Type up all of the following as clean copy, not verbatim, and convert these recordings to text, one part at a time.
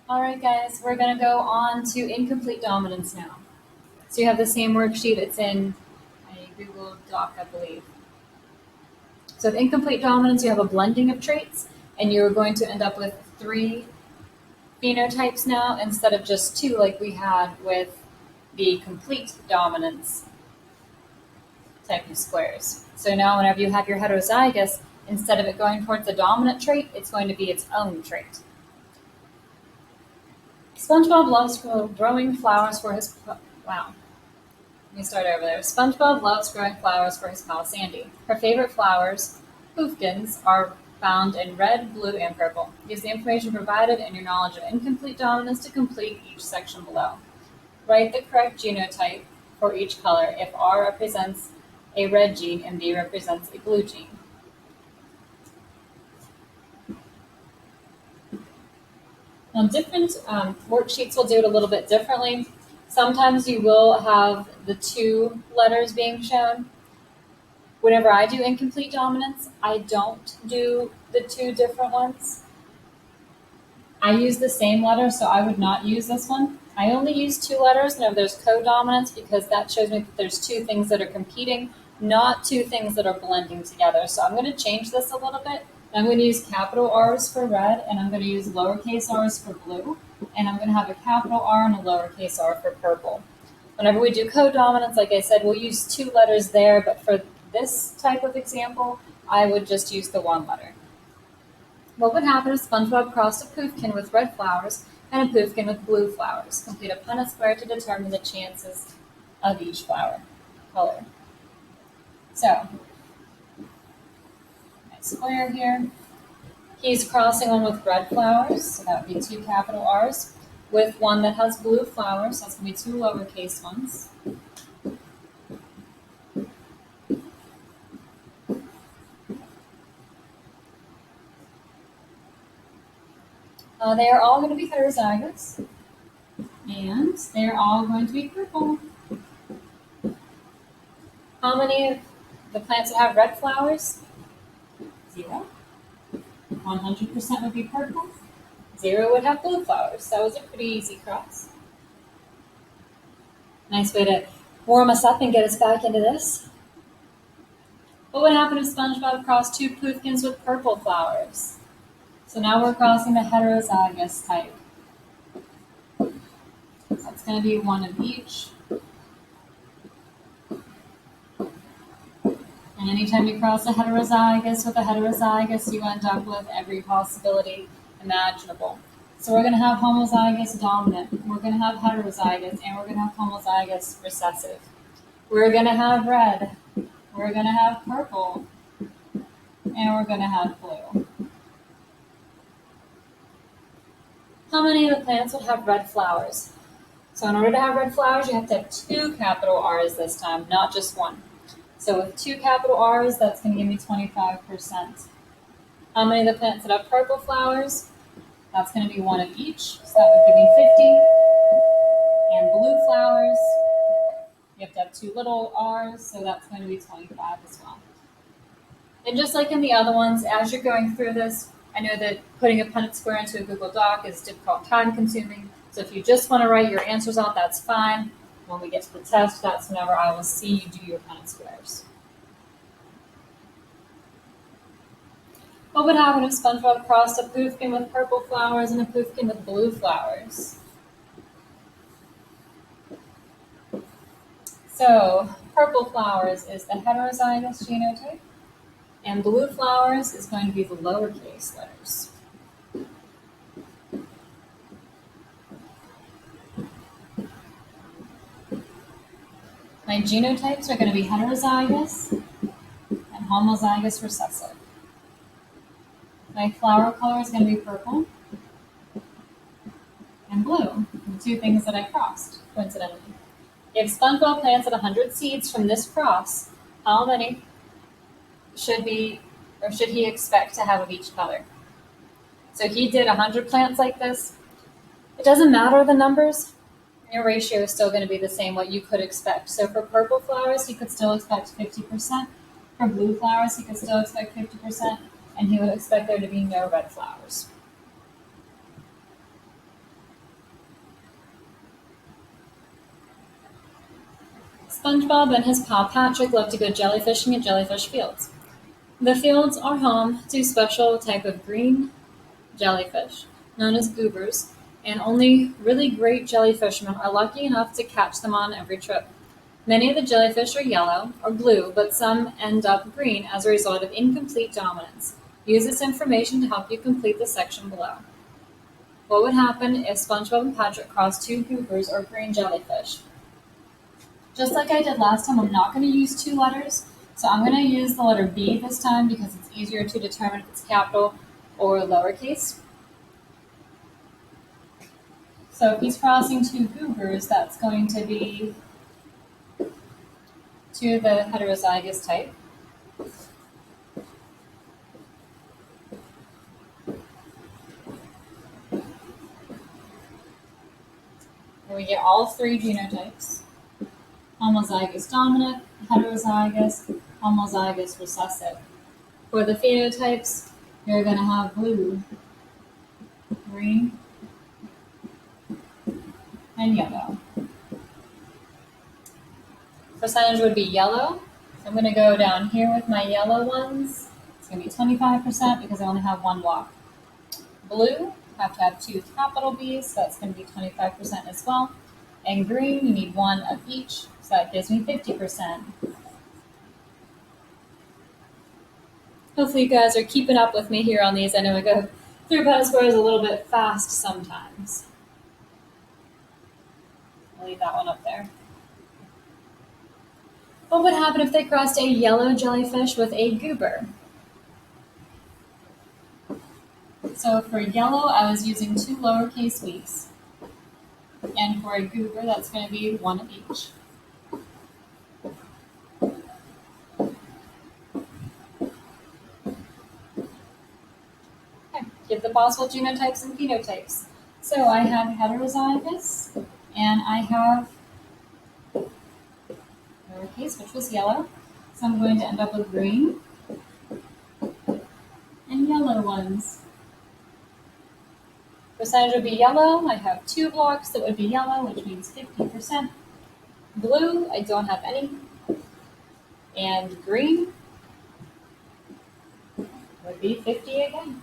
All right, guys, we're going to go on to incomplete dominance now. So you have the same worksheet. It's in a Google Doc, I believe. So with incomplete dominance, you have a blending of traits, and you're going to end up with 3 phenotypes now instead of just 2 like we had with the complete dominance type of squares. So now whenever you have your heterozygous, instead of it going towards the dominant trait, it's going to be its own trait. SpongeBob loves growing flowers for his wow. Let me start over there. SpongeBob loves growing flowers for his pal Sandy. Her favorite flowers, pumpkins, are found in red, blue, and purple. Use the information provided and your knowledge of incomplete dominance to complete each section below. Write the correct genotype for each color if R represents a red gene and B represents a blue gene. Now, different worksheets will do it a little bit differently. Sometimes you will have the 2 letters being shown. Whenever I do incomplete dominance, I don't do the 2 different ones. I use the same letter, so I would not use this one. I only use 2 letters whenever there's codominance because that shows me that there's 2 things that are competing, not 2 things that are blending together. So I'm going to change this a little bit. I'm going to use capital R's for red, and I'm going to use lowercase r's for blue, and I'm going to have a capital R and a lowercase r for purple. Whenever we do codominance, like I said, we'll use 2 letters there, but for this type of example, I would just use the 1 letter. What would happen if SpongeBob crossed a pumpkin with red flowers and a pumpkin with blue flowers? Complete a Punnett square to determine the chances of each flower color. So, my square here. He's crossing one with red flowers, so that would be 2 capital R's, with one that has blue flowers, so that's going to be 2 lowercase ones. They are all going to be heterozygous, and they're all going to be purple. How many of the plants that have red flowers? 0. 100% would be purple. 0 would have blue flowers. That was a pretty easy cross. Nice way to warm us up and get us back into this. What would happen if SpongeBob crossed 2 pumpkins with purple flowers? So now we're crossing the heterozygous type. So it's going to be 1 of each. And anytime you cross a heterozygous with a heterozygous, you end up with every possibility imaginable. So we're going to have homozygous dominant, we're going to have heterozygous, and we're going to have homozygous recessive. We're going to have red, we're going to have purple, and we're going to have blue. How many of the plants would have red flowers? So in order to have red flowers, you have to have 2 capital R's this time, not just 1. So with 2 capital R's, that's going to give me 25%. How many of the plants that have purple flowers? That's going to be 1 of each, so that would give me 50. And blue flowers, you have to have 2 little r's, so that's going to be 25 as well. And just like in the other ones, as you're going through this, I know that putting a Punnett square into a Google Doc is difficult, time-consuming, so if you just want to write your answers out, that's fine. When we get to the test, that's whenever I will see you do your Punnett squares. What would happen if SpongeBob crossed a pumpkin with purple flowers and a pumpkin with blue flowers? So, purple flowers is the heterozygous genotype, and blue flowers is going to be the lowercase letters. My genotypes are going to be heterozygous and homozygous recessive. My flower color is going to be purple and blue, the 2 things that I crossed, coincidentally. If SpongeBob planted 100 seeds from this cross, how many should he expect to have of each color? So he did 100 plants like this. It doesn't matter the numbers. Your ratio is still going to be the same, what you could expect. So for purple flowers, he could still expect 50%. For blue flowers, he could still expect 50%. And he would expect there to be no red flowers. SpongeBob and his pal Patrick love to go jellyfishing at jellyfish fields. The fields are home to a special type of green jellyfish, known as goobers, and only really great jellyfishermen are lucky enough to catch them on every trip. Many of the jellyfish are yellow or blue, but some end up green as a result of incomplete dominance. Use this information to help you complete the section below. What would happen if SpongeBob and Patrick crossed two goobers or green jellyfish? Just like I did last time, I'm not going to use two letters. So I'm going to use the letter B this time because it's easier to determine if it's capital or lowercase. So if he's crossing two goobers, that's going to be two of the heterozygous type. And we get all three genotypes. Homozygous dominant, heterozygous, homozygous recessive. For the phenotypes, you're going to have blue, green, and yellow. Percentage would be yellow. So I'm going to go down here with my yellow ones. It's going to be 25% because I only have one block. Blue, have to have two capital B's, so that's going to be 25% as well. And green, you need one of each, so that gives me 50%. Hopefully you guys are keeping up with me here on these. I know I go through Punnett squares a little bit fast sometimes. I'll leave that one up there. What would happen if they crossed a yellow jellyfish with a goober? So for yellow, I was using two lowercase we's. And for a goober, that's going to be one of each. Okay, give the possible genotypes and phenotypes. So I have heterozygous, and I have lowercase, which was yellow. So I'm going to end up with green and yellow ones. Percentage would be yellow. I have two blocks that would be yellow, which means 50%. Blue, I don't have any. And green would be 50 again.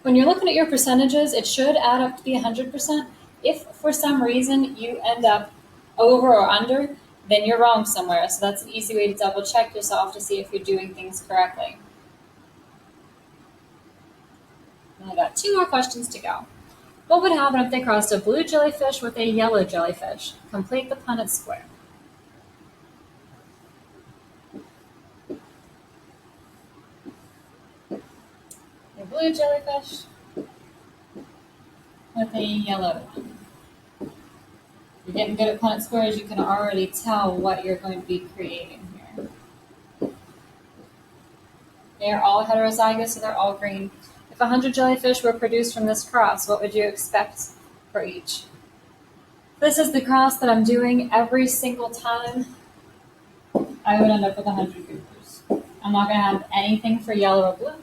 When you're looking at your percentages, it should add up to be 100%. If for some reason you end up over or under, then you're wrong somewhere. So that's an easy way to double check yourself to see if you're doing things correctly. I got two more questions to go. What would happen if they crossed a blue jellyfish with a yellow jellyfish? Complete the Punnett square. A blue jellyfish with a yellow one. If you're getting good at Punnett squares, you can already tell what you're going to be creating here. They are all heterozygous, so they're all green. If 100 jellyfish were produced from this cross, what would you expect for each? This is the cross that I'm doing every single time. I would end up with 100 goobers. I'm not going to have anything for yellow or blue.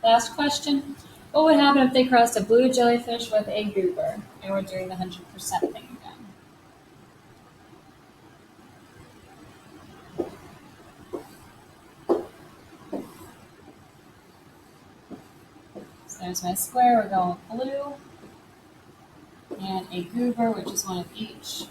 Last question. What would happen if they crossed a blue jellyfish with a goober? And we're doing the 100% thing again. So there's my square. We're going with blue. And a goober, which is one of each.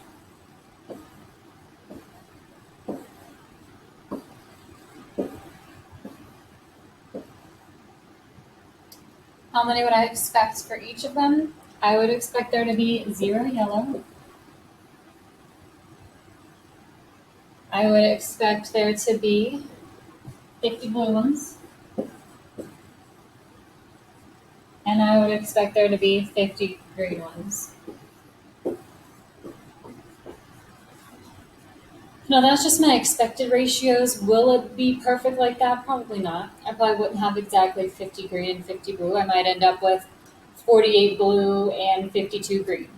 How many would I expect for each of them? I would expect there to be 0 yellow. I would expect there to be 50 blue ones. And I would expect there to be 50 green ones. Now that's just my expected ratios. Will it be perfect like that? Probably not. I probably wouldn't have exactly 50 green and 50 blue. I might end up with 48 blue and 52 green.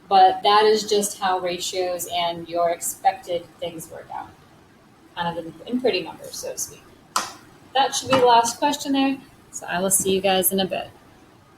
But that is just how ratios and your expected things work out. Kind of in pretty numbers, so to speak. That should be the last question there. So I will see you guys in a bit.